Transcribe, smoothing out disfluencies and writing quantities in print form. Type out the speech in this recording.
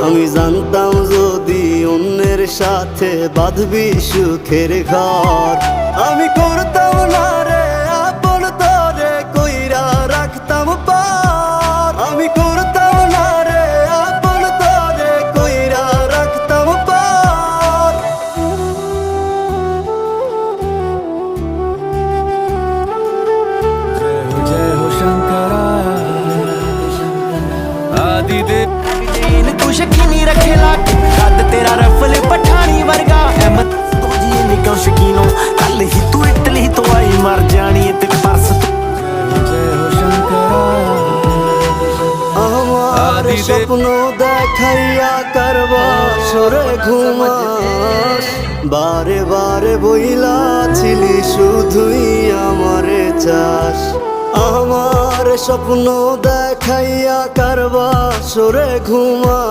আমি জানতাম যদি অন্যের সাথে বাঁধবি সুখের ঘর, আমি করতাম না রে আপন তোরে কইরা রাখতাম পার, আমি করতাম না রে আপন তোরে কইরা রাখতাম পার। जय हो शंकरा आदिदेव। तू शकीनी रखेला कद तेरा रफल पठानी वर्गा अहमद तो जी निकल शकीनो कल ही तू इटली तो आई मर जानी ते परस जय हो शंकरा আমার স্বপ্ন দেখাইয়া করবা সরে ঘুমাস, বারে বারে বইলা ছিলি শুধুই আমারে চাস। আমার স্বপ্ন দেখাইয়া করবা সরে ঘুমা।